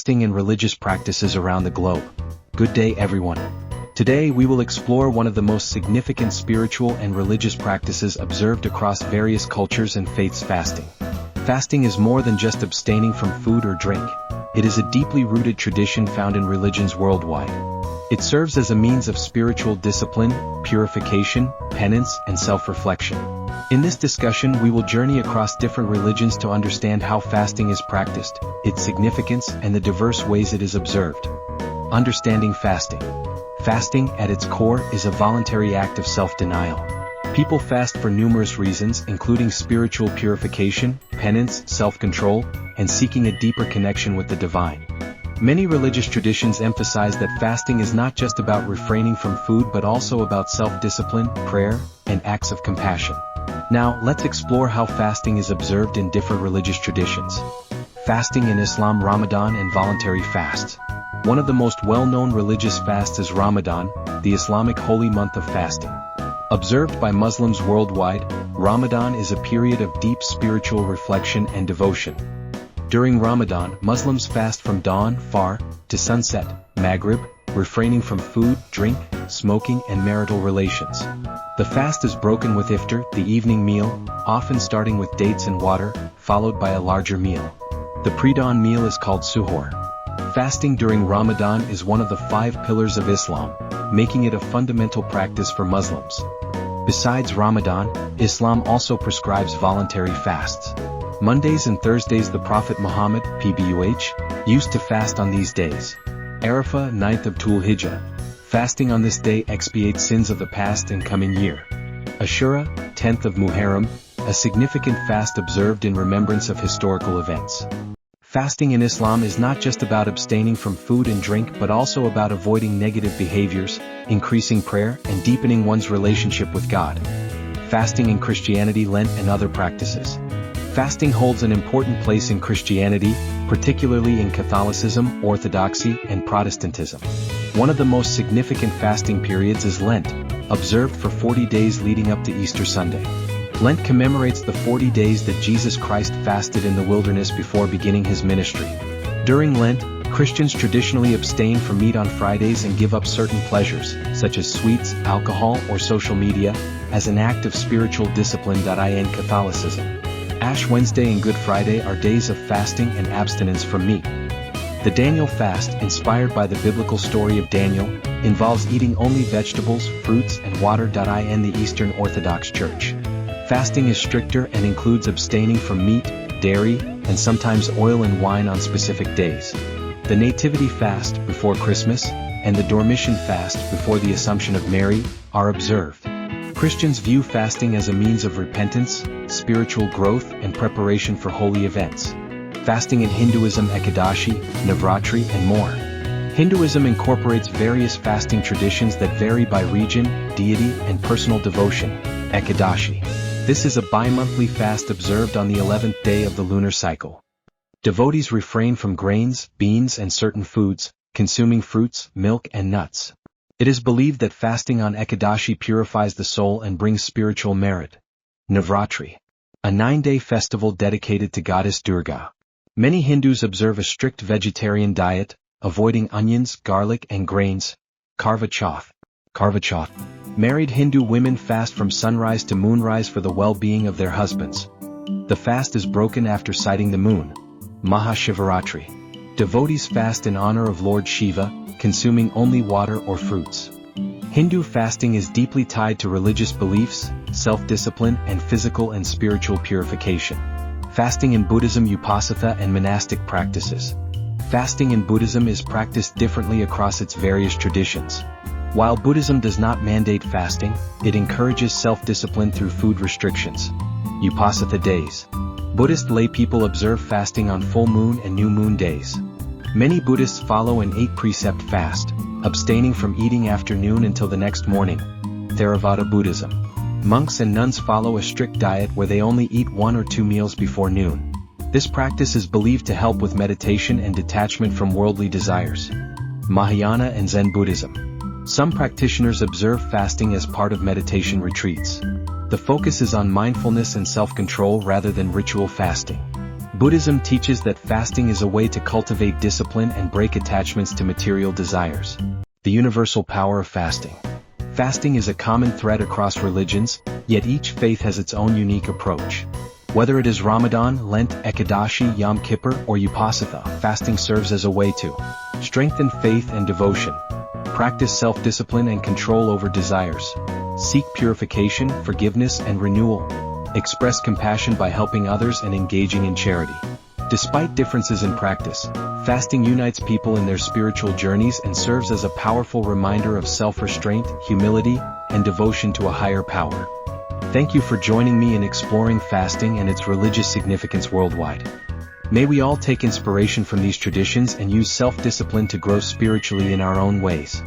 fasting and religious practices around the globe. Good day, everyone. Today we will explore one of the most significant spiritual and religious practices observed across various cultures and faiths: fasting. Fasting is more than just abstaining from food or drink. It is a deeply rooted tradition found in religions worldwide. It serves as a means of spiritual discipline, purification, penance, and self-reflection. In this discussion we will journey across different religions to understand how fasting is practiced, its significance, and the diverse ways it is observed. Understanding fasting. Fasting, at its core, is a voluntary act of self-denial. People fast for numerous reasons, including spiritual purification, penance, self-control, and seeking a deeper connection with the divine. Many religious traditions emphasize that fasting is not just about refraining from food but also about self-discipline, prayer, and acts of compassion. Now, let's explore how fasting is observed in different religious traditions. Fasting in Islam. Ramadan and voluntary fasts. One of the most well-known religious fasts is Ramadan, the Islamic holy month of fasting. Observed by Muslims worldwide, Ramadan is a period of deep spiritual reflection and devotion. During Ramadan, Muslims fast from dawn, far, to sunset, Maghrib, refraining from food, drink, smoking, and marital relations. The fast is broken with iftar, the evening meal, often starting with dates and water, followed by a larger meal. The pre-dawn meal is called suhoor. Fasting during Ramadan is one of the 5 pillars of Islam, making it a fundamental practice for Muslims. Besides Ramadan, Islam also prescribes voluntary fasts. Mondays and Thursdays. The Prophet Muhammad, PBUH, used to fast on these days. Arafah, 9th of Dhul Hijjah. Fasting on this day expiates sins of the past and coming year. Ashura, 10th of Muharram, a significant fast observed in remembrance of historical events. Fasting in Islam is not just about abstaining from food and drink but also about avoiding negative behaviors, increasing prayer, and deepening one's relationship with God. Fasting in Christianity. Lent and other practices. Fasting holds an important place in Christianity, particularly in Catholicism, Orthodoxy, and Protestantism. One of the most significant fasting periods is Lent, observed for 40 days leading up to Easter Sunday. Lent commemorates the 40 days that Jesus Christ fasted in the wilderness before beginning his ministry. During Lent, Christians traditionally abstain from meat on Fridays and give up certain pleasures, such as sweets, alcohol, or social media, as an act of spiritual discipline. In Catholicism, Ash Wednesday and Good Friday are days of fasting and abstinence from meat. The Daniel fast, inspired by the biblical story of Daniel, involves eating only vegetables, fruits, and water. In the Eastern Orthodox Church, fasting is stricter and includes abstaining from meat, dairy, and sometimes oil and wine on specific days. The Nativity fast, before Christmas, and the Dormition fast, before the Assumption of Mary, are observed. Christians view fasting as a means of repentance, spiritual growth, and preparation for holy events. Fasting in Hinduism. Ekadashi, Navratri, and more. Hinduism incorporates various fasting traditions that vary by region, deity, and personal devotion. Ekadashi. This is a bi-monthly fast observed on the 11th day of the lunar cycle. Devotees refrain from grains, beans, and certain foods, consuming fruits, milk, and nuts. It is believed that fasting on Ekadashi purifies the soul and brings spiritual merit. Navratri. A 9-day festival dedicated to goddess Durga. Many Hindus observe a strict vegetarian diet, avoiding onions, garlic, and grains. Karva Chauth. Married Hindu women fast from sunrise to moonrise for the well-being of their husbands. The fast is broken after sighting the moon. Mahashivaratri. Devotees fast in honor of Lord Shiva, consuming only water or fruits. Hindu fasting is deeply tied to religious beliefs, self-discipline, and physical and spiritual purification. Fasting in Buddhism. Upasatha and monastic practices. Fasting in Buddhism is practiced differently across its various traditions. While Buddhism does not mandate fasting, it encourages self-discipline through food restrictions. Upasatha days. Buddhist lay people observe fasting on full moon and new moon days. Many Buddhists follow an 8-precept fast, abstaining from eating after noon until the next morning. Theravada Buddhism. Monks and nuns follow a strict diet where they only eat 1 or 2 meals before noon. This practice is believed to help with meditation and detachment from worldly desires. Mahayana and Zen Buddhism. Some practitioners observe fasting as part of meditation retreats. The focus is on mindfulness and self-control rather than ritual fasting. Buddhism teaches that fasting is a way to cultivate discipline and break attachments to material desires. The universal power of fasting. Fasting is a common thread across religions, yet each faith has its own unique approach. Whether it is Ramadan, Lent, Ekadashi, Yom Kippur, or Upasatha, fasting serves as a way to strengthen faith and devotion, practice self-discipline and control over desires, seek purification, forgiveness, and renewal, express compassion by helping others and engaging in charity. Despite differences in practice, fasting unites people in their spiritual journeys and serves as a powerful reminder of self-restraint, humility, and devotion to a higher power. Thank you for joining me in exploring fasting and its religious significance worldwide. May we all take inspiration from these traditions and use self-discipline to grow spiritually in our own ways.